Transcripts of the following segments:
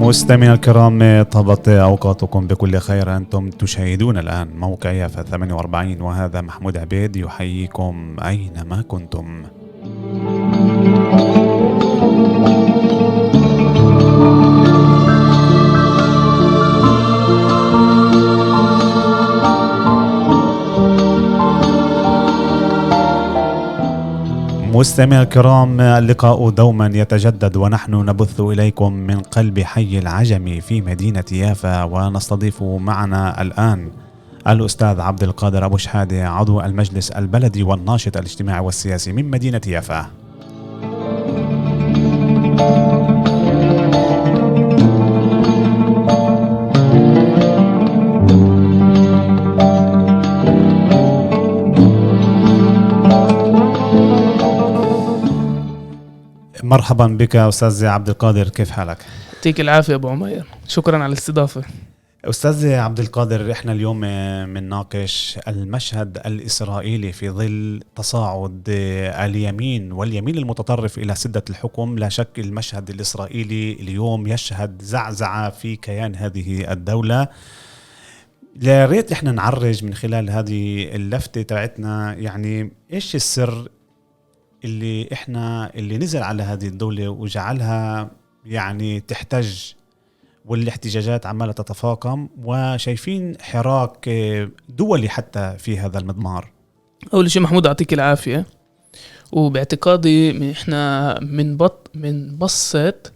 مستمعينا الكرام، طابت أوقاتكم بكل خير. أنتم تشاهدون الآن موقع يافا 48، وهذا محمود عبيد يحييكم أينما كنتم. مستمعينا الكرام، اللقاء دوما يتجدد ونحن نبث إليكم من قلب حي العجمي في مدينة يافا، ونستضيف معنا الآن الأستاذ عبد القادر أبو شحادة، عضو المجلس البلدي والناشط الاجتماعي والسياسي من مدينة يافا. مرحبا بك أستاذ عبد القادر، كيف حالك؟ يعطيك العافية أبو عمير، شكرا على الاستضافة. أستاذ عبد القادر، إحنا اليوم بنناقش المشهد الإسرائيلي في ظل تصاعد اليمين واليمين المتطرف إلى سدة الحكم. لا شك المشهد الإسرائيلي اليوم يشهد زعزعة في كيان هذه الدولة. لا ريت إحنا نعرج من خلال هذه اللفتة تاعتنا، يعني إيش السر اللي نزل على هذه الدولة وجعلها يعني تحتج، والاحتجاجات عمالة تتفاقم، وشايفين حراك دولي حتى في هذا المضمار. أول شيء محمود أعطيك العافية، وباعتقادي إحنا من بسط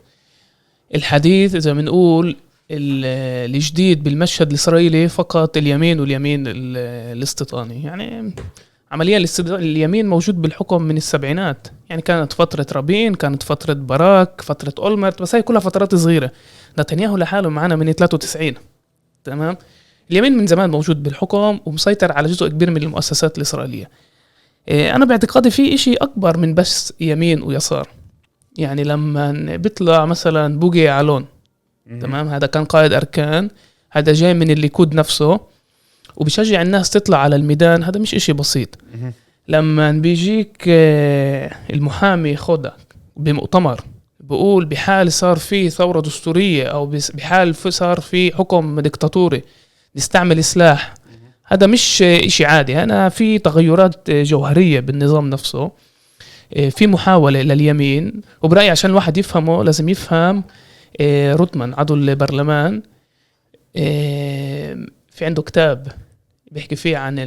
الحديث إذا بنقول الجديد بالمشهد الإسرائيلي فقط اليمين واليمين الاستيطاني. يعني عمليا اليمين موجود بالحكم من السبعينات، يعني كانت فترة رابين، كانت فترة باراك، فترة أولمرت، بس هاي كلها فترات صغيرة. نتنياهو لحاله معنا من 93. تمام. اليمين من زمان موجود بالحكم ومسيطر على جزء كبير من المؤسسات الإسرائيلية. أنا باعتقادي في إشي أكبر من بس يمين ويسار. يعني لما بيطلع مثلا بوغي يعلون، تمام، هذا كان قائد أركان، هذا جاي من الليكود نفسه وبيشجع الناس تطلع على الميدان. هذا مش إشي بسيط. لما بيجيك المحامي خدك بمؤتمر بقول بحال صار في ثورة دستورية أو بحال صار في حكم ديكتاتوري نستعمل سلاح، هذا مش إشي عادي. أنا في تغيرات جوهرية بالنظام نفسه، في محاولة لليمين. وبرأيي عشان الواحد يفهمه لازم يفهم روتمان عضو البرلمان، في عنده كتاب بيحكي فيه عن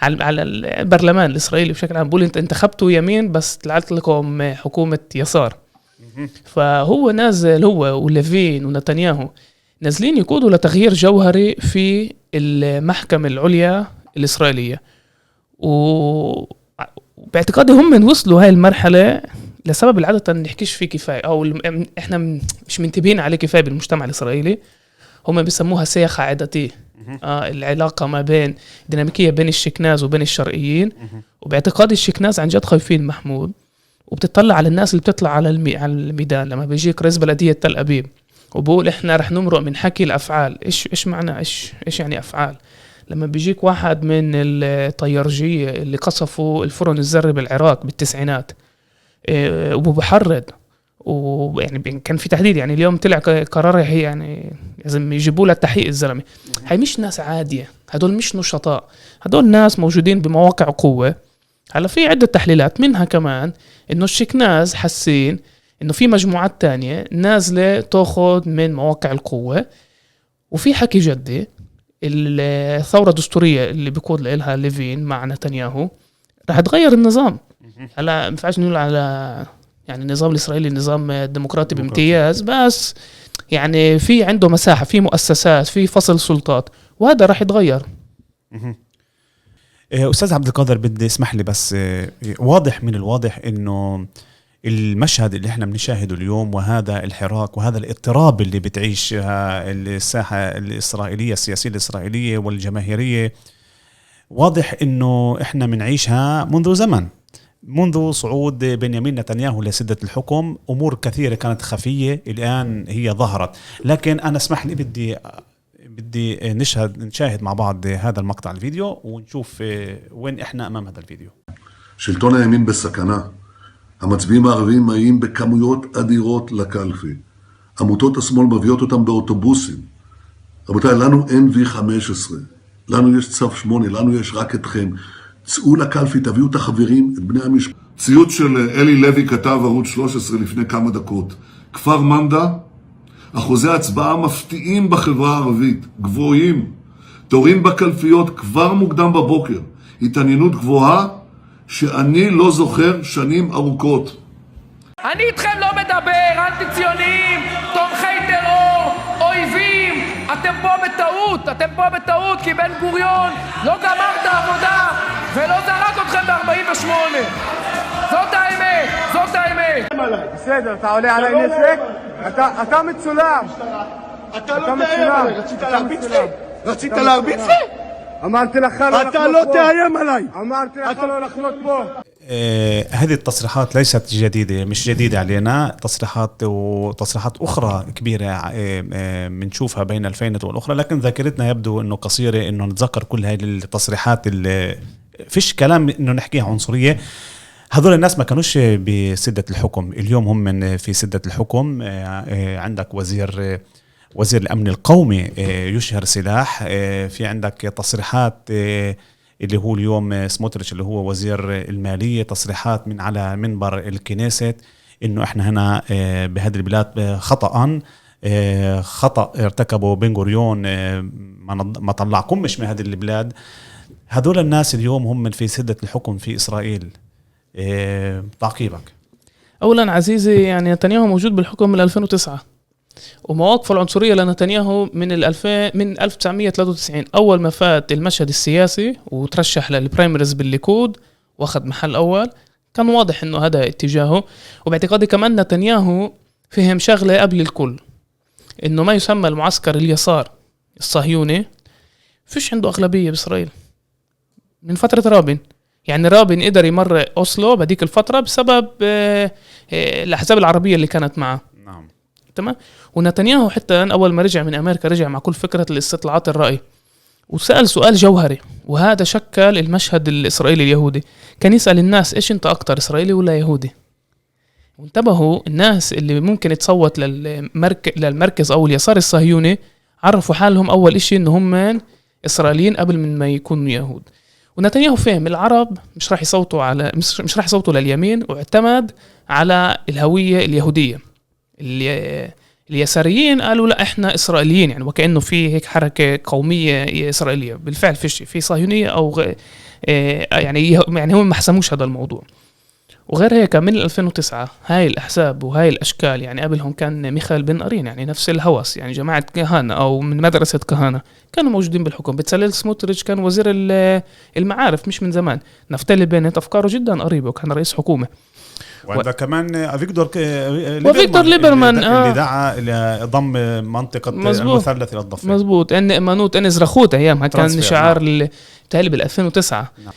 على البرلمان الإسرائيلي بشكل عام. بقول انت انتخبتوا يمين بس طلعت لكم حكومة يسار. فهو نازل، هو وليفين ونتنياهو نازلين يقودوا لتغيير جوهري في المحكمة العليا الإسرائيلية. وباعتقادي هم من وصلوا هاي المرحلة لسبب العادة نحكيش فيه كفاية، أو إحنا مش منتبهين عليه كفاية بالمجتمع الإسرائيلي. هم بيسموها سياق عادتي، العلاقة ما بين ديناميكية بين الشكناز وبين الشرقيين. وباعتقادي الشكناز عن جد خايفين محمود، وبتطلع على الناس اللي بتطلع على الميدان. لما بيجيك رئيس بلدية تل أبيب وبقول إحنا رح نمرق من حكي الأفعال، إيش معنى إيش يعني أفعال؟ لما بيجيك واحد من الطيارجية اللي قصفوا الفرن الذري بالعراق بالتسعينات وبحرض، ويعني كان في تهديد، يعني اليوم طلع قرار هي يعني لازم يجيبوا له التحقيق الزلمه. هاي مش ناس عاديه، هدول مش نشطاء، هدول ناس موجودين بمواقع قوه. هلا في عده تحليلات منها كمان انه الشكناز حاسين انه في مجموعات تانية نازله تاخذ من مواقع القوه، وفي حكي جدي الثوره الدستوريه اللي بيقود لها ليفين مع نتنياهو رح تغير النظام. هلا ما ينفعش نقول على يعني النظام الإسرائيلي نظام ديمقراطي بامتياز، بس يعني في عنده مساحة، في مؤسسات، في فصل سلطات، وهذا راح يتغير. أستاذ عبد القادر، بدي اسمح لي بس، واضح من الواضح إنه المشهد اللي احنا بنشاهده اليوم وهذا الحراك وهذا الاضطراب اللي بتعيشها الساحة الإسرائيلية، السياسية الإسرائيلية والجماهيرية، واضح إنه احنا بنعيشها منذ زمن، منذ صعود بنيامين نتنياهو لسدة الحكم. أمور كثيرة كانت خفية الآن هي ظهرت. لكن أنا اسمح لي بدي نشاهد مع بعض هذا المقطع الفيديو ونشوف وين إحنا أمام هذا الفيديو. שלטון הימין בסכנה. המצביעים הערבים מגיעים בכמויות אדירות לקלפי. עמותות השמאל מביאות אותם באוטובוסים. רבותיי, לנו אין V15, לנו יש צו 8, לנו יש רק אתכם. צאו לקלפי, תביאו את החברים, את בני המשפחה. ציוץ של אלי לוי כתב ערוץ 13 לפני כמה דקות. כפר מנדה, אחוזי הצבעה מפתיעים בחברה הערבית, גבוהים. תורים בקלפיות כבר מוקדם בבוקר. התעניינות גבוהה שאני לא זוכר שנים ארוכות. אני איתכם לא מדבר, אנטי ציונים, תומכי טרור, אויבים. אתם פה בטעות, כי בן גוריון לא גמר את העבודה ולא זרק אתכם ב-48. זאת האמת. בסדר, אתה עולה עליי נשק? אתה מצולם. אתה לא תאיים עליי, רצית להרביץ לי? אמרתי לך לא לחנות פה. אתה לא תאיים עליי. אמרתי לך לא לחנות פה. هذه التصريحات ليست جديدة، مش جديدة علينا. تصريحات وتصريحات أخرى كبيرة بنشوفها بين الفينة والأخرى، لكن ذاكرتنا يبدو إنه قصيرة إنه نتذكر كل هذه التصريحات اللي فيش كلام إنه نحكيها عنصرية. هذول الناس ما كانوش بسدة الحكم، اليوم هم من في سدة الحكم. عندك وزير الأمن القومي يشهر سلاح، في عندك تصريحات اللي هو اليوم سموتريتش اللي هو وزير المالية، تصريحات من على منبر الكنيسة إنه إحنا هنا بهذه البلاد خطأ ارتكبه بن غوريون، ما طلعكمش من هذه البلاد. هذول الناس اليوم هم في سدة الحكم في إسرائيل. تعقيبك. اولا عزيزي، يعني نتنياهو موجود بالحكم من 2009، ومواقفه العنصريه لنتنياهو من 1993 اول ما فات المشهد السياسي وترشح للبرايمريز بالليكود واخذ محل اول، كان واضح انه هذا اتجاهه. وباعتقادي كمان نتنياهو فهم شغله قبل الكل، انه ما يسمى المعسكر اليسار الصهيوني فيش عنده اغلبيه باسرائيل من فتره رابين. يعني رابين قدر يمر أوسلو بديك الفترة بسبب الأحزاب العربية اللي كانت معه. نعم. تمام. ونتنياهو حتى أول ما رجع من أمريكا رجع مع كل فكرة الاستطلاعات الرأي، وسأل سؤال جوهري، وهذا شكل المشهد الإسرائيلي اليهودي. كان يسأل الناس إيش أنت أكتر، إسرائيلي ولا يهودي؟ وانتبهوا الناس اللي ممكن تصوت للمركز أو اليسار الصهيوني عرفوا حالهم أول إشي إنه هم إسرائيليين قبل من ما يكونوا يهود. ونتنياهو فهم العرب مش راح يصوتوا لليمين، واعتمد على الهوية اليهودية. اليساريين قالوا لا احنا إسرائيليين، يعني وكأنه في هيك حركة قومية إسرائيلية. بالفعل في صهيونية أو يعني هم ما حسموش هذا الموضوع. وغير هيك من 2009 هاي الأحزاب وهاي الأشكال، يعني قبلهم كان ميخائيل بن أرين، يعني نفس الهوس، يعني جماعة كهنة أو من مدرسة كهنة كانوا موجودين بالحكم. بتسليل سموتريتش كان وزير المعارف مش من زمان. نفتالي بنت أفكاره جدا قريبة وكان رئيس حكومة. وعندك كمان أفيكتور ليبرمان اللي دعا لضم منطقة المثلث إلى الضفة. مزبوط. إن إمانوت إن زرخوت أيامها كان شعار تالي بال 2009. نعم.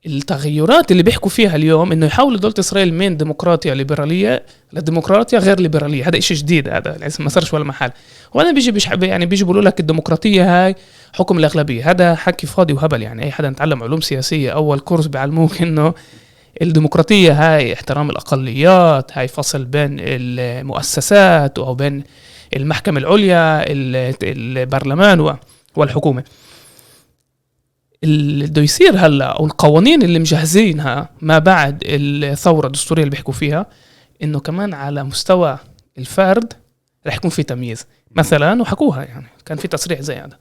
التغيرات اللي بيحكوا فيها اليوم انه يحاولوا دولة اسرائيل من ديمقراطية ليبرالية لديمقراطية غير ليبرالية، هذا إشي جديد، هذا ما صارش ولا محل. وانا بيجي بيقولوا لك الديمقراطية هاي حكم الأغلبية، هذا حكي فاضي وهبل. يعني اي حدا نتعلم علوم سياسية اول كورس بيعلموك انه الديمقراطية هاي احترام الأقليات، هاي فصل بين المؤسسات او بين المحكمة العليا البرلمان والحكومة. اللي يصير هلا او القوانين اللي مجهزينها ما بعد الثوره الدستوريه اللي بيحكوا فيها انه كمان على مستوى الفرد رح يكون في تمييز مثلا، وحكوها يعني كان في تصريح زي هذا،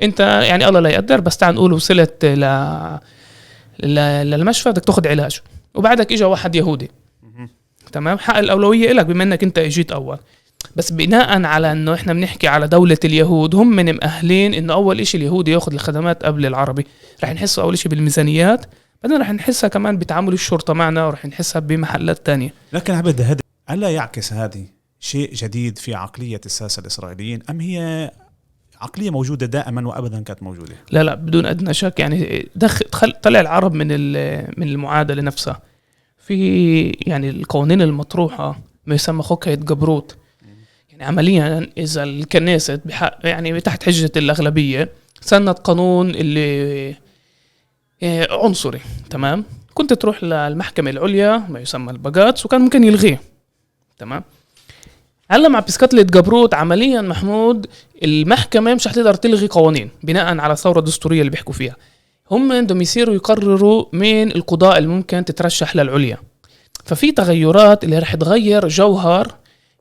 انت يعني الله لا يقدر بس تعال نقول وصلت للمشفى بدك تاخذ علاج وبعدك اجى واحد يهودي، تمام، حق الاولويه لك بما انك انت اجيت اول. بس بناء على انه احنا بنحكي على دولة اليهود، هم من مأهلين انه اول اشي اليهودي ياخذ الخدمات قبل العربي. رح نحسه اول اشي بالميزانيات، بعدين رح نحسها كمان بتعامل الشرطة معنا، ورح نحسها بمحلات تانية. لكن عبد هذا ألا يعكس هذه شيء جديد في عقلية الساسة الإسرائيليين، أم هي عقلية موجودة دائما وأبدا كانت موجودة؟ لا بدون أدنى شك. يعني طلع العرب من المعادلة نفسها. في يعني القوانين المطروحة ما يسمى خكاية جبروت، عمليا إذا الكنيسة يعني تحت حجة الأغلبية سنت قانون اللي عنصري، تمام، كنت تروح للمحكمة العليا ما يسمى البقات وكان ممكن يلغيه، تمام. هلا مع بسكات الاتجبروت عمليا محمود المحكمة مش هتقدر تلغي قوانين بناء على الثورة الدستورية اللي بيحكوا فيها. هم عندهم يصيروا يقرروا مين القضاء اللي ممكن تترشح للعليا. ففي تغيرات اللي رح تغير جوهر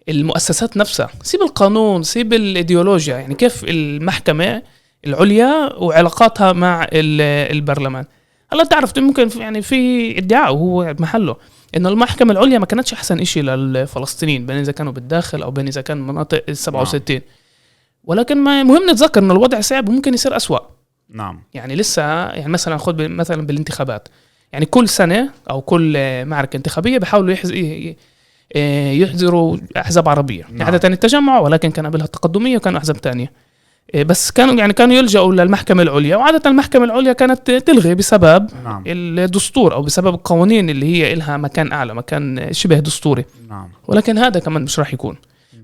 المؤسسات نفسها، سيب القانون سيب الإيديولوجيا، يعني كيف المحكمة العليا وعلاقاتها مع البرلمان. هلا تعرف ممكن يعني في ادعاء وهو محله انه المحكمة العليا ما كانتش احسن اشي للفلسطينيين بين اذا كانوا بالداخل او بين اذا كان مناطق 67. ولكن ما مهم نتذكر انه الوضع صعب وممكن يصير أسوأ. نعم. يعني لسه يعني مثلا خد مثلا بالانتخابات، يعني كل سنة او كل معركة انتخابية بيحاولوا يحضروا احزاب عربية. نعم. عادة التجمع، ولكن كان قبلها التقدمية وكانوا احزاب تانية. بس كانوا يلجأوا للمحكمة العليا، وعادة المحكمة العليا كانت تلغي بسبب نعم. الدستور أو بسبب القوانين اللي هي إلها مكان أعلى، مكان شبه دستوري. نعم. ولكن هذا كمان مش راح يكون.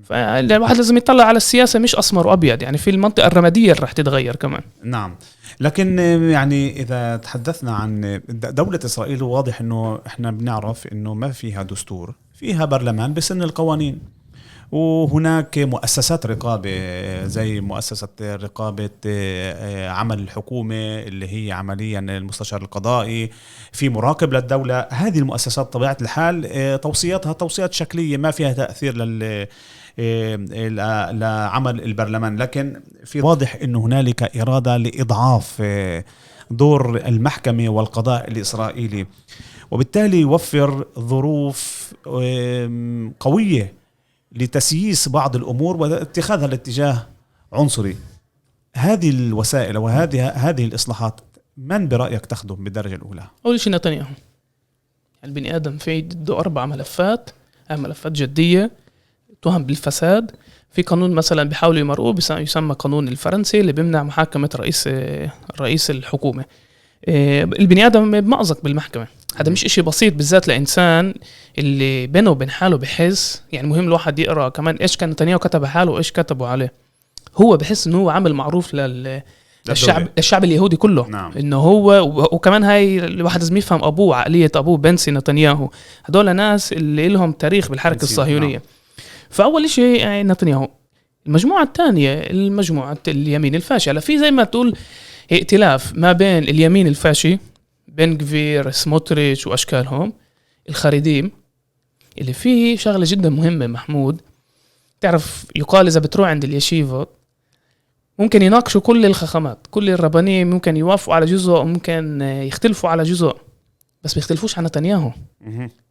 فالواحد لازم يطلع على السياسة مش أسمر وأبيض، يعني في المنطقة الرمادية اللي راح تتغير كمان. نعم. لكن يعني إذا تحدثنا عن دولة إسرائيل، واضح إنه إحنا بنعرف إنه ما فيها دستور، فيها برلمان بسن القوانين، وهناك مؤسسات رقابة زي مؤسسة رقابة عمل الحكومة اللي هي عمليا المستشار القضائي، في مراقب للدولة. هذه المؤسسات طبيعة الحال توصياتها توصيات شكلية ما فيها تأثير لعمل البرلمان، لكن في واضح أنه هنالك إرادة لإضعاف دور المحكمة والقضاء الإسرائيلي، وبالتالي يوفر ظروف قوية لتسييس بعض الأمور واتخاذها الاتجاه عنصري. هذه الوسائل وهذه الإصلاحات من برأيك تخدم بالدرجة الأولى؟ أول شيء نتنياهو. البني آدم في ضده 4 ملفات، ملفات جدية، تهم بالفساد. في قانون مثلا بيحاولوا يمرقوه يسمى قانون الفرنسي اللي بيمنع محاكمة رئيس الحكومة. البني آدم مأزق بالمحكمة. هذا مش إشي بسيط، بالذات لإنسان اللي بينه وبين حاله بحس، يعني مهم الواحد يقرأ كمان إيش كان نتنياهو كتب حاله وإيش كتبوا عليه. هو بحس إنه هو عامل معروف للشعب اليهودي كله. نعم. إنه هو وكمان هاي الواحد لازم يفهم أبوه، عقلية أبوه بنسي نتنياهو، هدول ناس اللي لهم تاريخ بالحركة الصهيونية. نعم. فأول شيء نتنياهو. المجموعة الثانية المجموعة اليمين الفاشي. على في زي ما تقول ائتلاف ما بين اليمين الفاشي، بن غفير، سموتريتش وأشكالهم، الخريديم، اللي فيه شغلة جدا مهمة محمود. تعرف يقال إذا بتروح عند اليشيفة ممكن يناقشوا كل الخخامات، كل الربانيين ممكن يوافقوا على جزء وممكن يختلفوا على جزء، بس بيختلفوش عن نتنياهو.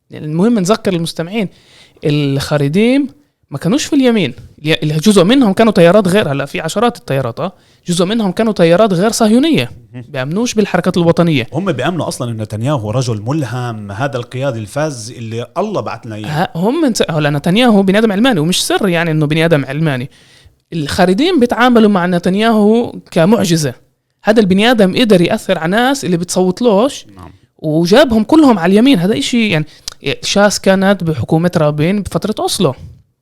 يعني المهم نذكر المستمعين الخريديم ما كانوش في اليمين، جزء منهم كانوا تيارات غير، هلا في عشرات التيارات، جزء منهم كانوا تيارات غير صهيونية، بيأمنوش بالحركات الوطنية. هم بيأمنوا أصلا إن نتنياهو رجل ملهم، هذا القيادي الفاز اللي الله بعثنا إياه. هلا نتنياهو بني آدم علماني، ومش سر يعني إنه بني آدم علماني. الخارجين بيتعاملوا مع نتنياهو كمعجزة. هذا البني آدم قدر يأثر على ناس اللي بتصوتلوش. نعم. وجابهم كلهم على اليمين. هذا إشي يعني شاس كانت بحكومة رابين بفترة أوسلو.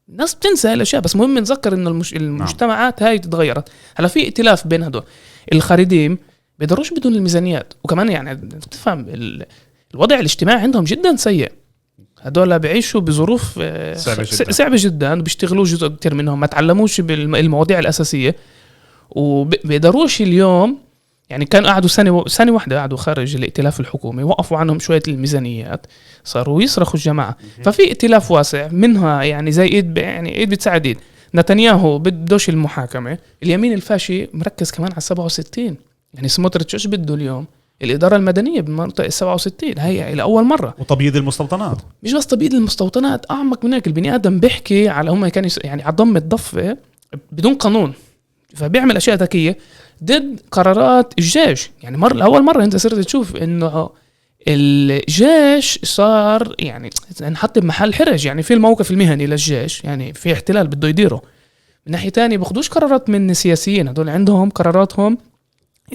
الناس بتنسى الأشياء، بس مهم نذكر إنه المجتمعات هاي تتغيرت. هلا في ائتلاف بين هدول. الخارجين بيقدروش بدون الميزانيات، وكمان يعني تفهم الوضع الاجتماعي عندهم جدا سيء. هدول بيعيشوا بظروف صعبة جدا، بيشتغلوا جزء كتير منهم ما تعلموش بالمواضيع الأساسية، وبيقدروش اليوم يعني كانوا قعدوا سنة واحدة قعدوا خارج الائتلاف الحكومي، وقفوا عنهم شوية الميزانيات، صاروا يصرخوا الجماعة. ففي ائتلاف واسع منها يعني زي ايد بتساعد ايد. نتنياهو بدوش المحاكمة، اليمين الفاشي مركز كمان على 67. يعني سموتريتش ايش بده اليوم؟ الإدارة المدنية بمنطقة 67 هي لأول مرة. وتبييض المستوطنات، مش بس تبييض المستوطنات، أعمق من هيك. البني آدم بيحكي على هم كانوا يعني على ضم الضفة بدون قانون، فبيعمل أشياء ذكية ضد قرارات الجيش. يعني لأول مرة أنت صرت تشوف إنه الجيش صار يعني نحط بمحل حرج، يعني في الموقف المهني للجيش، يعني في احتلال بده يديره. من ناحية تانية بخدوش قرارات من سياسيين، هدول عندهم قراراتهم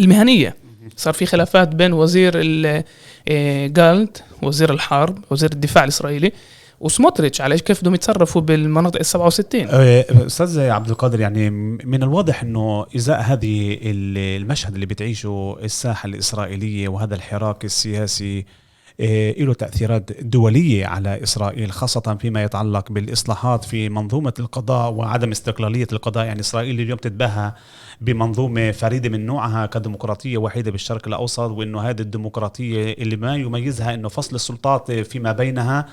المهنية. صار في خلافات بين وزير جالنت وزير الحرب وزير الدفاع الإسرائيلي وسموتريتش على كيف بدهم يتصرفوا بالمناطق 67. أستاذ عبد القادر، يعني من الواضح أنه إزاء هذه المشهد اللي بتعيشه الساحة الإسرائيلية وهذا الحراك السياسي له تأثيرات دولية على إسرائيل، خاصة فيما يتعلق بالإصلاحات في منظومة القضاء وعدم استقلالية القضاء. يعني إسرائيل اليوم تتباهى بمنظومة فريدة من نوعها كديمقراطية وحيدة بالشرق الأوسط، وإنه هذه الديمقراطية اللي ما يميزها إنه فصل السلطات فيما بينها.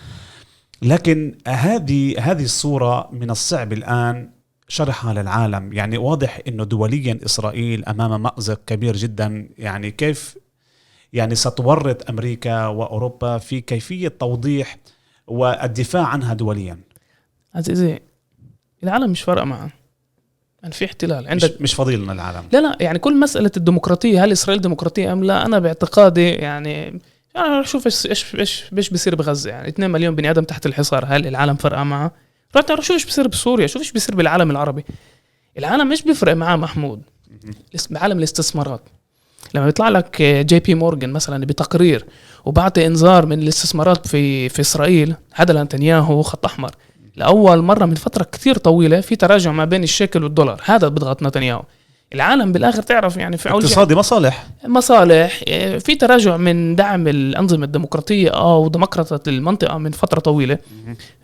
لكن هذه الصورة من الصعب الآن شرحها للعالم. يعني واضح إنه دوليا إسرائيل أمام مأزق كبير جدا. يعني كيف يعني ستورط أمريكا وأوروبا في كيفية توضيح والدفاع عنها دوليا؟ عزيزي العالم مش فارقة معه، يعني في احتلال عندك مش فضيلنا العالم. لا يعني كل مسألة الديمقراطية، هل إسرائيل ديمقراطية أم لا؟ أنا باعتقادي يعني أنا شوف إيش بيصير بغزة. يعني 2 مليون بني آدم تحت الحصار، هل العالم فرقة معه؟ رح شوف إيش بيصير بسوريا، شوف إيش بيصير بالعالم العربي. العالم مش بيفرق معه محمود. عالم الاستثمارات لما يطلع لك جي بي مورغان مثلا بتقرير وبعطي انذار من الاستثمارات في إسرائيل، هذا نتنياهو خط أحمر. لأول مرة من فترة كثير طويلة في تراجع ما بين الشيكل والدولار، هذا بضغط نتنياهو. العالم بالآخر تعرف يعني في اقتصادي مصالح في تراجع من دعم الأنظمة الديمقراطية وديمقراطية المنطقة من فترة طويلة.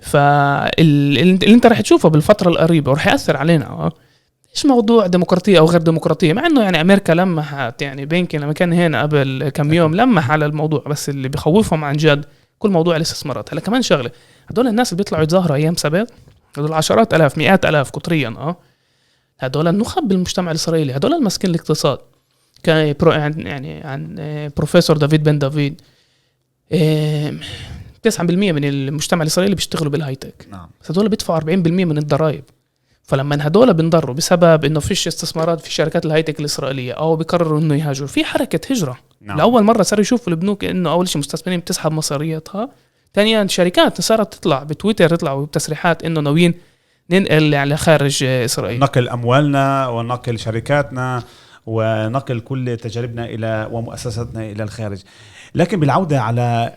فاللي انت رح تشوفه بالفترة القريبة ورح يأثر علينا إيش موضوع ديمقراطية أو غير ديمقراطية، مع إنه يعني أمريكا لمحت، يعني بينكن لما كان هنا قبل كم يوم لمح على الموضوع، بس اللي بيخوفهم عن جد كل موضوع الاستثمارات. هلا كمان شغلة، هدول الناس اللي بيطلعوا يتظاهروا أيام سبت، هدول عشرات ألاف مئات ألاف قطريا، هدول النخب بالمجتمع الإسرائيلي، هدول المسكين الاقتصاد. كان يعني عن بروفيسور دافيد بن دافيد 9% من المجتمع الإسرائيلي بيشتغلوا بالهايتك. نعم. بس هدول بيدفعوا 40% من الضرائب. فلما هدول بنضروا بسبب انه فيش استثمارات في شركات الهايتك الإسرائيلية او بيقرروا انه يهاجروا، في حركة هجرة. نعم. لأول مرة صاروا يشوفوا البنوك انه اول شيء مستثمرين بتسحب مصارياتها، ثانيا شركات صارت تطلع بتويتر تطلع بتسريحات انه ناويين ننقل على خارج إسرائيل، نقل أموالنا ونقل شركاتنا ونقل كل تجاربنا إلى ومؤسساتنا إلى الخارج. لكن بالعودة على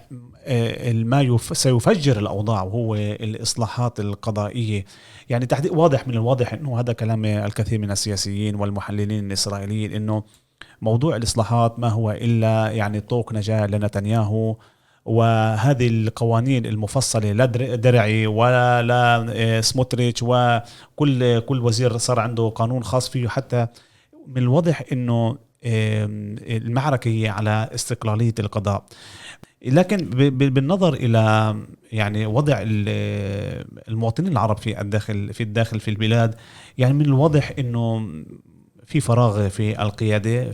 ما سيفجر الأوضاع وهو الإصلاحات القضائية، يعني تحديد واضح من الواضح أنه هذا كلام الكثير من السياسيين والمحللين الإسرائيليين، أنه موضوع الإصلاحات ما هو إلا يعني طوق نجاة لنتنياهو، وهذه القوانين المفصلة لا درعي ولا لا سموتريتش وكل وزير صار عنده قانون خاص فيه. حتى من الواضح أنه المعركة هي على استقلالية القضاء. لكن بالنظر إلى يعني وضع المواطنين العرب في الداخل في البلاد، يعني من الواضح أنه في فراغ في القيادة،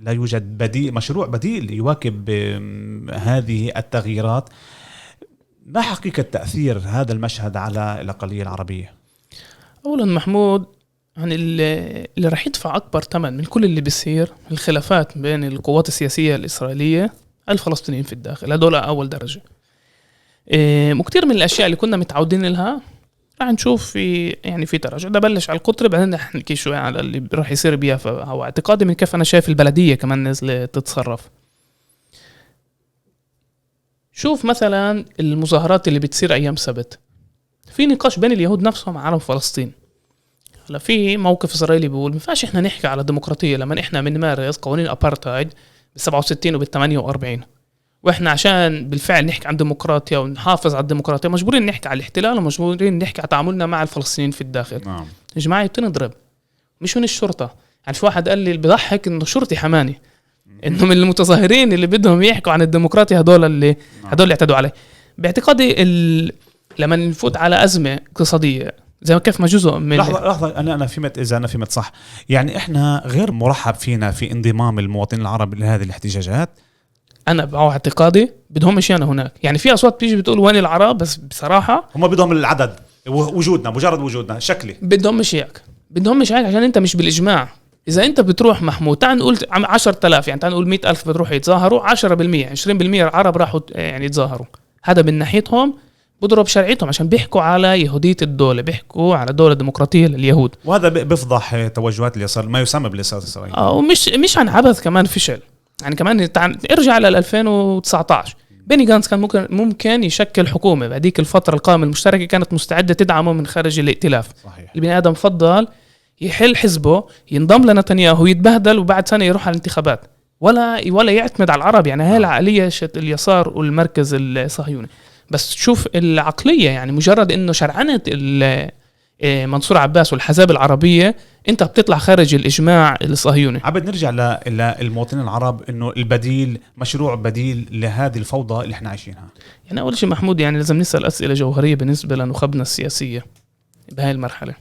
لا يوجد مشروع بديل يواكب هذه التغييرات. ما حقيقة تأثير هذا المشهد على الأقلية العربية؟ أولا محمود، يعني اللي راح يدفع أكبر ثمن من كل اللي بيصير الخلافات بين القوات السياسية الإسرائيلية الفلسطينيين في الداخل، هذول أول درجة. وكتير من الأشياء اللي كنا متعودين لها راح نشوف في تراجع. ده بلش على القطر، بعدين رح نحكي شوي على اللي راح يصير بيها. فهو اعتقادي من كيف أنا شايف البلدية كمان نزل تتصرف. شوف مثلا المظاهرات اللي بتصير أيام سبت، في نقاش بين اليهود نفسهم عرب فلسطين. هلا في موقف إسرائيلي بيقول ما ينفعش إحنا نحكي على ديمقراطية لما إحنا بنمارس قوانين أبارتايد ب67 وب48، وإحنا عشان بالفعل نحكي عن ديمقراطية ونحافظ على الديمقراطية مجبورين نحكي على الاحتلال ومجبورين نحكي على تعاملنا مع الفلسطينيين في الداخل. نعم. يا جماعة بتنضرب مش من الشرطة. يعني في واحد قال لي بضحك إنه شرطي حماني، إنه من المتظاهرين اللي بدهم يحكوا عن الديمقراطية هدول اللي اعتدوا عليه. باعتقادي لما نفوت على أزمة اقتصادية زي ما كيف ما جزء من لحظة أنا فهمت، إذا أنا فهمت صح، يعني إحنا غير مرحب فينا في انضمام المواطنين العرب لهذه الاحتجاجات. أنا باعتقادي بدهم مشينا هناك. يعني في أصوات بتيجي بتقول وين العرب، بس بصراحة هم بدهم العدد، وجودنا مجرد وجودنا شكلي بدهم مشيك عشان أنت مش بالإجماع. إذا أنت بتروح محمود تعال نقول 10,000، يعني تعال نقول 100,000 بتروح يتظاهروا، 10% 20% العرب راحوا يعني يتظاهروا، هذا من ناحيتهم بضرب شرعيتهم عشان بيحكوا على يهودية الدولة، بيحكوا على دولة ديمقراطية لليهود. وهذا بيفضح توجهات اليسار، ما يسمى باليسار الإسرائيلي. ومش عن عبث، كمان فشل. يعني كمان ارجع ل 2019 بيني غانتس كان ممكن يشكل حكومة. بعديك الفترة القائمة المشتركة كانت مستعدة تدعمه من خارج الائتلاف. صحيح. البني آدم فضل يحل حزبه، ينضم لنتنياهو، يتبهدل، وبعد سنة يروح على الانتخابات ولا يعتمد على العرب. يعني هاي العقلية اليسار والمركز الصهيوني. بس تشوف العقلية، يعني مجرد انه شرعنت منصور عباس والحزاب العربية، انت بتطلع خارج الاجماع الصهيوني. عبد نرجع للمواطنين العرب انه البديل، مشروع بديل لهذه الفوضى اللي احنا عايشينها. يعني اول شيء محمود، يعني لازم نسأل اسئلة جوهرية بالنسبة لنخبنا السياسية بهاي المرحلة.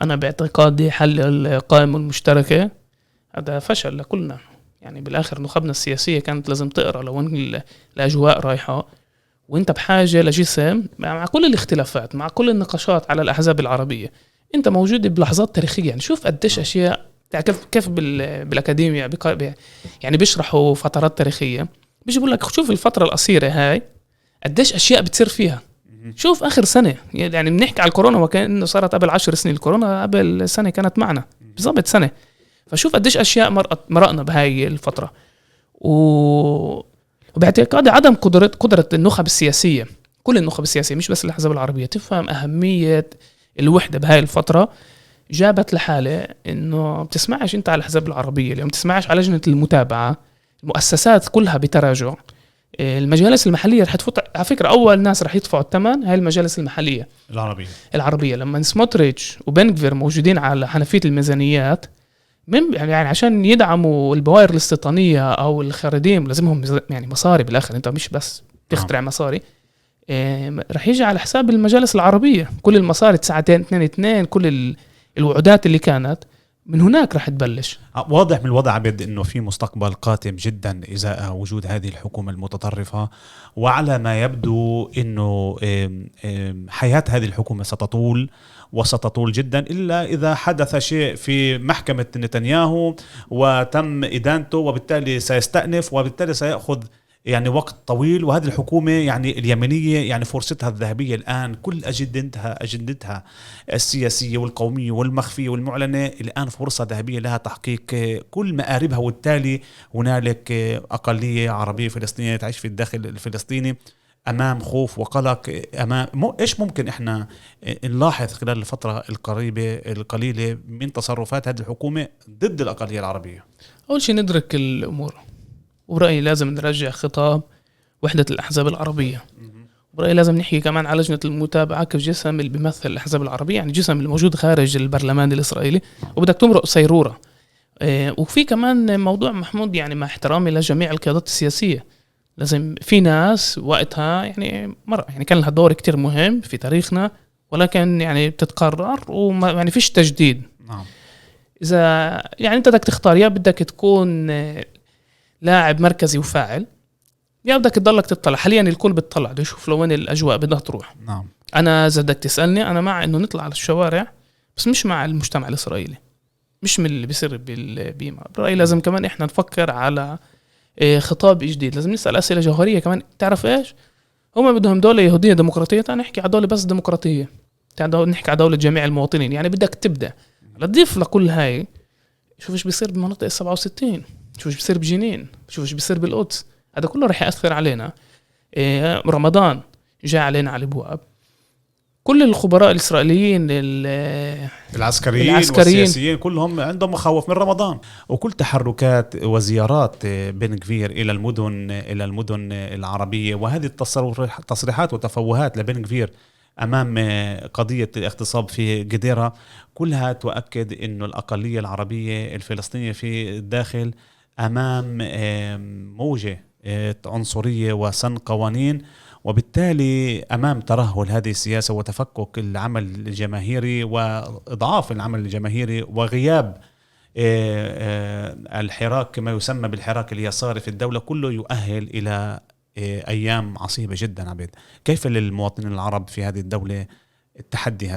انا باعتقادي حل القائمة المشتركة هذا فشل لكلنا. يعني بالاخر نخبنا السياسية كانت لازم تقرأ لو ان الاجواء رايحة، وانت بحاجة لجسم مع كل الاختلافات، مع كل النقاشات على الأحزاب العربية، انت موجود بلحظات تاريخية. يعني شوف قديش أشياء، كيف بالأكاديمية يعني بيشرحوا فترات تاريخية، بيجي بقول لك شوف الفترة القصيرة هاي قديش أشياء بتصير فيها. شوف آخر سنة، يعني بنحكي على الكورونا وكأنه صارت قبل 10 سنين، الكورونا قبل سنة كانت معنا بالضبط سنة. فشوف قديش أشياء مرقنا بهاي الفترة. وباعتقادي عدم قدرة النخب السياسية، كل النخب السياسية مش بس الأحزاب العربية، تفهم أهمية الوحدة بهاي الفترة، جابت لحالة إنه بتسمعش أنت على الأحزاب العربية، اليوم بتسمعش على لجنة المتابعة، المؤسسات كلها بتراجع. المجالس المحلية رح تفوت على فكرة، أول ناس رح يدفعوا الثمن هاي المجالس المحلية العربية. لما سموتريتش وبنغفير موجودين على حنفية الميزانيات، يعني عشان يدعموا البوائر الاستيطانية أو الخريدين لازمهم يعني مصاري بالآخر، أنت مش بس تخترع مصاري. رح يجي على حساب المجالس العربية كل المصاري 9-2-2، كل الوعودات اللي كانت من هناك رح تبلش. واضح من الوضع عبد أنه في مستقبل قاتم جدا إزاء وجود هذه الحكومة المتطرفة، وعلى ما يبدو أنه حياة هذه الحكومة ستطول جدا، إلا إذا حدث شيء في محكمة نتنياهو وتم إدانته، وبالتالي سيستأنف، وبالتالي سيأخذ يعني وقت طويل. وهذه الحكومة يعني اليمنية يعني فرصتها الذهبية الآن، كل أجندتها السياسية والقومية والمخفية والمعلنة الآن فرصة ذهبية لها تحقيق كل مآربها. وبالتالي هنالك أقلية عربية فلسطينية تعيش في الداخل الفلسطيني أمام خوف وقلق. إيش ممكن إحنا نلاحظ خلال الفترة القليلة من تصرفات هذه الحكومة ضد الأقلية العربية؟ أول شيء ندرك الأمور، وبرأيي لازم نرجع خطاب وحدة الأحزاب العربية. برأيي لازم نحكي كمان على لجنة المتابعة كجسم اللي بيمثل الأحزاب العربية، يعني جسم اللي موجود خارج البرلمان الإسرائيلي، وبدك تمرق سيرورة. وفي كمان موضوع محمود، يعني مع احترامي لجميع القيادات السياسية، لازم في ناس وقتها يعني كان لها دور كتير مهم في تاريخنا، ولكن يعني بتتقرر وما يعني فيش تجديد. إذا يعني أنت بدك تختار، يا بدك تكون لاعب مركزي وفاعل، يا بدك تضلك تطلع. حاليا الكل بتطلع بده يشوف لوين الأجواء بدها تروح. أنا إذا بدك تسألني، أنا مع إنه نطلع على الشوارع، بس مش مع المجتمع الإسرائيلي، مش من اللي بيصير بالبيما. برأيي لازم كمان إحنا نفكر على خطاب جديد. لازم نسأل أسئلة جوهرية كمان. تعرف إيش هم بدهم؟ دولة يهودية ديمقراطية؟ تعال نحكي على دولة بس ديمقراطية، تعال نحكي على دولة جميع المواطنين. يعني بدك تبدأ تضيف لكل هاي. شوف إيش بيصير بمناطق 67، شوف إيش بيصير بجنين، شوف إيش بيصير بالقدس. هذا كله رح يأثر علينا. رمضان جاء علينا على الابواب. كل الخبراء الإسرائيليين العسكريين والسياسيين كلهم عندهم مخاوف من رمضان. وكل تحركات وزيارات بن غفير إلى المدن العربية، وهذه التصريحات وتفوهات لبن غفير أمام قضية الاغتصاب في جديرة، كلها تؤكد أن الأقلية العربية الفلسطينية في الداخل أمام موجة عنصرية وسن قوانين، وبالتالي أمام ترهل هذه السياسة وتفكك العمل الجماهيري وإضعاف العمل الجماهيري وغياب الحراك كما يسمى بالحراك اليساري في الدولة، كله يؤهل إلى أيام عصيبة جدا. عبيد، كيف للمواطنين العرب في هذه الدولة التحدي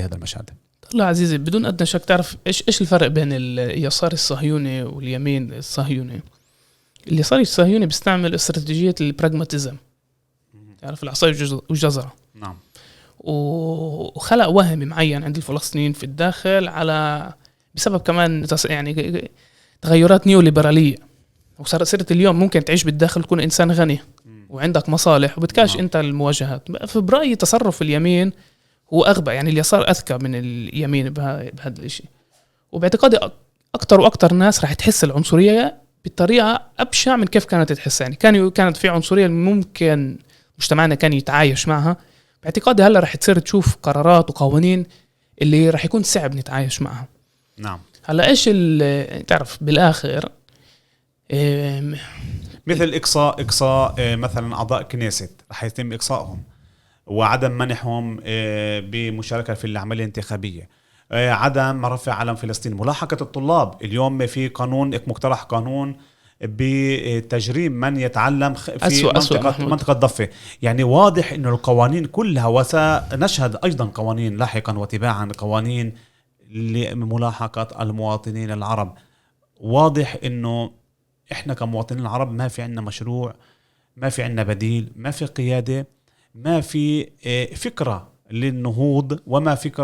هذا المشهد؟ لا عزيزي، بدون أدنى شك، تعرف إيش الفرق بين اليسار الصهيوني واليمين الصهيوني؟ اليسار الصهيوني بيستعمل استراتيجية البراغماتيزم، تعرف العصاية والجزرة. نعم. وخلق وهم معين عند الفلسطينيين في الداخل بسبب كمان يعني تغيرات نيوليبرالية. وصارت اليوم ممكن تعيش بالداخل تكون إنسان غني وعندك مصالح وبتكاش أنت المواجهات. فبرأيي تصرف اليمين هو أغبى، يعني اليسار أذكى من اليمين بهذا الشيء. وباعتقادي اكتر واكتر ناس راح تحس العنصريه بطريقه ابشع من كيف كانت تحس. يعني كانت في عنصريه ممكن مجتمعنا كان يتعايش معها، باعتقادي هلا راح تصير تشوف قرارات وقوانين اللي راح يكون صعب نتعايش معها. نعم. هلا ايش تعرف بالاخر مثل إقصاء مثلا أعضاء كنيست رح يتم إقصائهم وعدم منحهم بمشاركة في العملية الانتخابية، عدم رفع علم فلسطين، ملاحقة الطلاب. اليوم في قانون مقترح قانون بتجريم من يتعلم في منطقة ضفة. يعني واضح إنه القوانين كلها، وسنشهد أيضا قوانين لاحقا وتباعا قوانين لملاحقة المواطنين العرب. واضح إنه إحنا كمواطنين العرب ما في عنا مشروع، ما في عنا بديل، ما في قيادة، ما في فكرة للنهوض،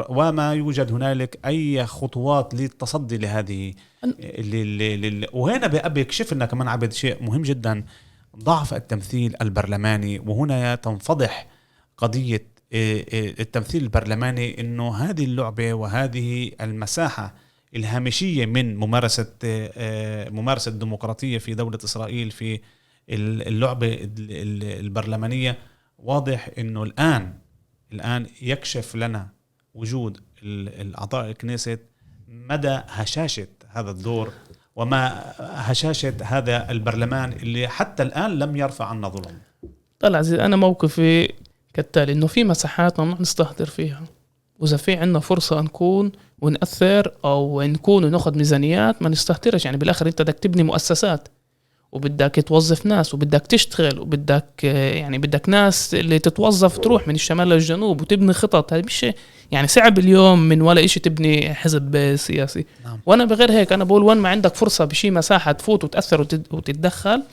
وما يوجد هنالك أي خطوات للتصدي لهذه وهنا بيكشف لنا كمان عبد شيء مهم جدا، ضعف التمثيل البرلماني. وهنا تنفضح قضية التمثيل البرلماني، إنه هذه اللعبة وهذه المساحة الهامشية من ممارسة الديمقراطية في دولة إسرائيل في اللعبة البرلمانية. واضح إنه الآن يكشف لنا وجود الأعضاء الكنيست مدى هشاشة هذا الدور وما هشاشة هذا البرلمان اللي حتى الآن لم يرفع عنا ظلم. طلع عزيز، أنا موقفي كالتالي، إنه في مساحات ممنوع نستهتر فيها، وإذا في عنا فرصة نكون ونأثر أو نكون ونأخذ ميزانيات ما نستهترش. يعني بالآخر أنت بدك تبني مؤسسات وبدك توظف ناس وبدك تشتغل وبدك بدك ناس اللي تتوظف تروح من الشمال للجنوب وتبني خطط. هذا مش يعني صعب اليوم من ولا إشي تبني حزب سياسي. نعم. وأنا بغير هيك أنا بقول وين ما عندك فرصة بشي مساحة تفوت وتأثر وتتدخل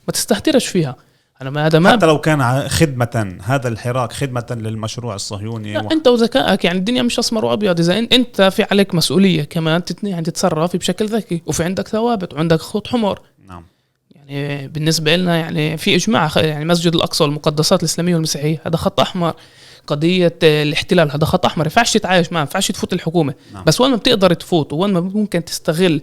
ما تستهترش فيها. حتى لو كان خدمة، هذا الحراك خدمة للمشروع الصهيوني. أنت وذكائك، يعني الدنيا مش أسمر وأبيض. إذا أنت في عليك مسؤولية كمان تتصرف بشكل ذكي وفي عندك ثوابت وعندك خط حمر. نعم. يعني بالنسبة لنا يعني في إجماع، يعني مسجد الأقصى والمقدسات الإسلامية والمسيحية هذا خط أحمر. قضية الاحتلال هذا خط أحمر، ينفعش تتعايش معه، ينفعش تفوت الحكومة. نعم. بس وين ما بتقدر تفوت وين ما ممكن تستغل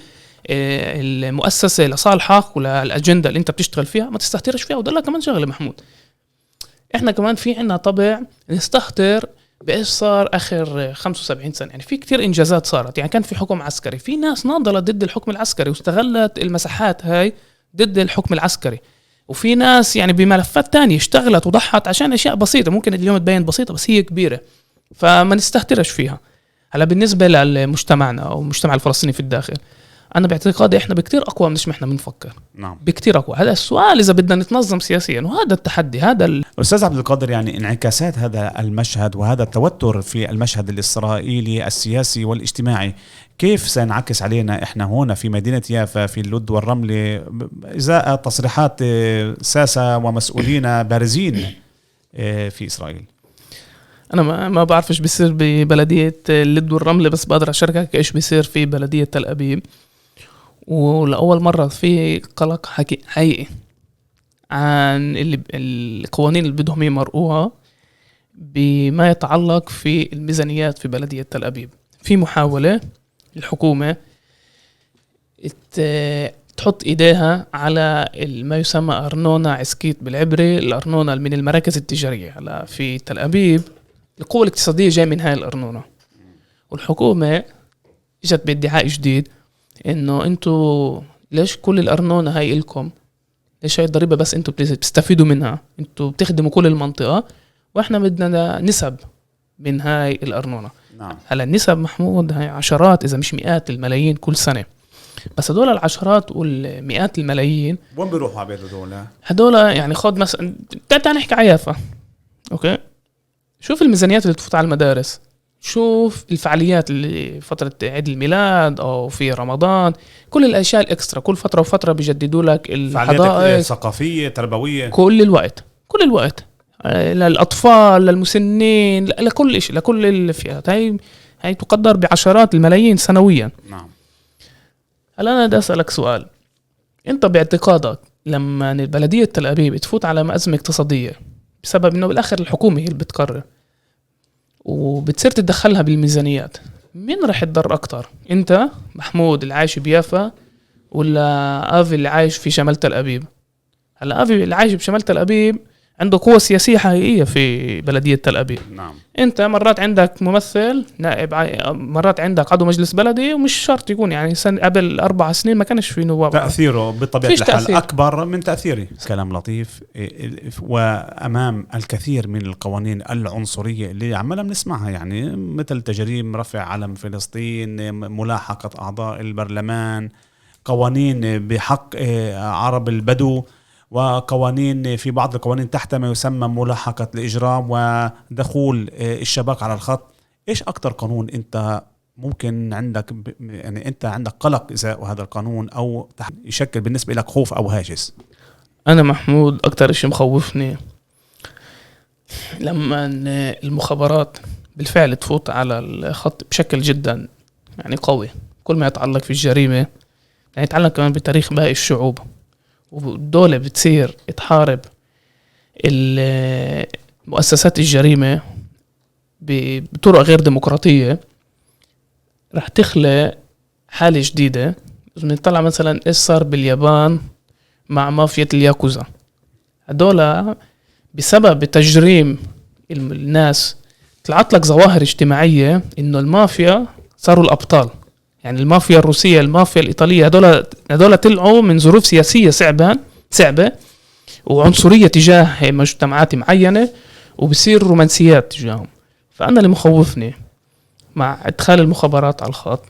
المؤسسة لصالحك وللأجندة اللي أنت بتشتغل فيها ما تستهترش فيها. وده كمان شغلة محمود، إحنا كمان في عنا طبع نستهتر بإيش صار آخر 75 سنة. يعني في كتير إنجازات صارت، يعني كان في حكم عسكري، في ناس ناضلت ضد الحكم العسكري واستغلت المساحات هاي ضد الحكم العسكري، وفي ناس يعني بملفات تانية اشتغلت وضحت عشان أشياء بسيطة ممكن اليوم تبين بسيطة بس هي كبيرة، فما نستهترش فيها. هلا بالنسبة لمجتمعنا أو المجتمع الفلسطيني في الداخل، أنا باعتقادي إحنا بكتير أقوى من إحنا بنفكر. نعم. بكتير أقوى. هذا السؤال إذا بدنا نتنظم سياسيا، وهذا التحدي. هذا أستاذ عبد القادر، يعني انعكاسات هذا المشهد وهذا التوتر في المشهد الإسرائيلي السياسي والاجتماعي كيف سينعكس علينا إحنا هنا في مدينة يافا في اللد والرمل إزاء تصريحات ساسة ومسؤولين بارزين في إسرائيل؟ أنا ما بعرف إيش بيصير ببلدية اللد والرمل، بس بقدر أشاركك إيش بيصير في بلدية تل أبيب. ولأول مرة في قلق حقيقي عن القوانين اللي بدهم يمرقوها بما يتعلق في الميزانيات في بلدية تل أبيب. في محاولة الحكومة تحط إيديها على ما يسمى أرنونة عسكيت بالعبري، الأرنونة من المراكز التجارية. هلا في تل أبيب القوة الاقتصادية جاية من هاي الأرنونة، والحكومة اجت بادعاء جديد إنه أنتوا ليش كل الأرنونة هاي إلكم، ليش هاي الضريبة بس أنتوا بتستفيدوا منها، أنتوا بتخدموا كل المنطقة وإحنا بدنا نسب من هاي الأرنونة. نعم. هلا النسب محمود هاي عشرات إذا مش مئات الملايين كل سنة، بس هدول العشرات والمئات الملايين وين بيروحوا عبيد هدول؟ يعني خد مثلا تعال نحكي عيافة، أوكي، شوف الميزانيات اللي تفوت على المدارس، شوف الفعاليات اللي فترة عيد الميلاد أو في رمضان، كل الأشياء الإكسترا كل فترة وفترة بيجددوا لك الحدائق ثقافية تربوية كل الوقت للأطفال للمسنين لكل شيء لكل الفئات. هاي تقدر بعشرات الملايين سنويا. نعم. هل أنا بدي أسألك سؤال، أنت باعتقادك لما البلدية تل أبيب تفوت على أزمة اقتصادية بسبب إنه بالآخر الحكومة هي اللي بتقرر وبتصير تدخلها بالميزانيات، مين راح يتضر أكتر؟ أنت محمود اللي عايش بيافا ولا آفي اللي عايش في شمال تل أبيب؟ هلا آفي اللي عايش بشمال تل أبيب عنده قوة سياسية حقيقية في بلدية تل أبيب. نعم. أنت مرات عندك ممثل نائب، مرات عندك عضو مجلس بلدي، ومش شرط يكون يعني قبل 4 سنين ما كانش في نواب. تأثيره بطبيعة فيش الحال تأثير. أكبر من تأثيري. كلام لطيف. وأمام الكثير من القوانين العنصرية اللي عمالنا بنسمعها، يعني مثل تجريم رفع علم فلسطين، ملاحقة أعضاء البرلمان، قوانين بحق عرب البدو، وقوانين في بعض القوانين تحت ما يسمى ملاحقة الإجرام ودخول الشباب على الخط. إيش أكتر قانون أنت ممكن عندك يعني أنت عندك قلق إزاء هذا القانون أو يشكل بالنسبة لك خوف أو هاجس؟ أنا محمود أكتر إشي مخوفني لما المخابرات بالفعل تفوت على الخط بشكل جدا يعني قوي، كل ما يتعلق في الجريمة، يعني يتعلق كمان بتاريخ باقي الشعوب، والدولة بتصير تحارب مؤسسات الجريمة بطرق غير ديمقراطية، رح تخلق حالة جديدة. نطلع مثلا إيش صار باليابان مع مافيا الياكوزا، هدول بسبب تجريم الناس طلعت لك ظواهر اجتماعية إنه المافيا صاروا الأبطال. يعني المافيا الروسية، المافيا الإيطالية، هدول طلعوا من ظروف سياسية صعبة وعنصرية تجاه مجتمعات معينة، وبصير رومانسيات تجاههم. فأنا اللي مخوفني مع إدخال المخابرات على الخط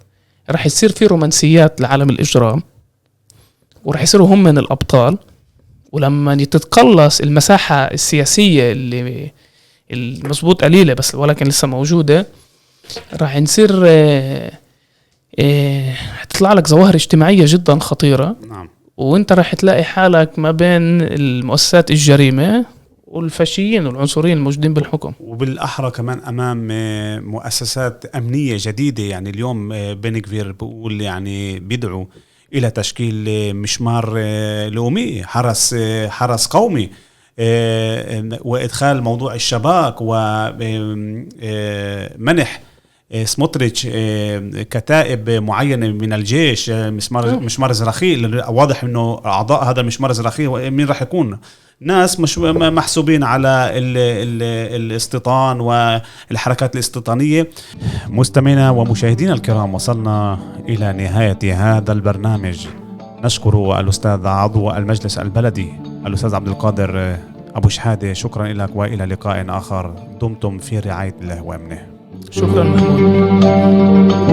رح يصير في رومانسيات لعالم الإجرام، ورح يصيروا هم من الأبطال. ولما تتقلص المساحة السياسية اللي المظبوط قليلة بس ولكن لسه موجودة، راح نصير هتطلع لك ظواهر اجتماعية جدا خطيرة. نعم. وانت راح تلاقي حالك ما بين المؤسسات الجريمة والفاشيين والعنصريين الموجودين بالحكم، وبالأحرى كمان أمام مؤسسات أمنية جديدة. يعني اليوم بن غفير بيقول يعني بيدعو إلى تشكيل مشمار لومي، حرس قومي، وإدخال موضوع الشباك ومنح سموتريتش كتائب معينة من الجيش مشمار زراخي. واضح إنه أعضاء هذا المشمار الزراخي مين راح يكون؟ ناس مش محسوبين على الاستيطان والحركات الاستيطانية. مستمعينا ومشاهدينا الكرام، وصلنا إلى نهاية هذا البرنامج. نشكر الأستاذ عضو المجلس البلدي الأستاذ عبد القادر أبو شحادة، شكرا لك وإلى لقاء آخر. دمتم في رعاية الله وأمنه. شكرا محمود.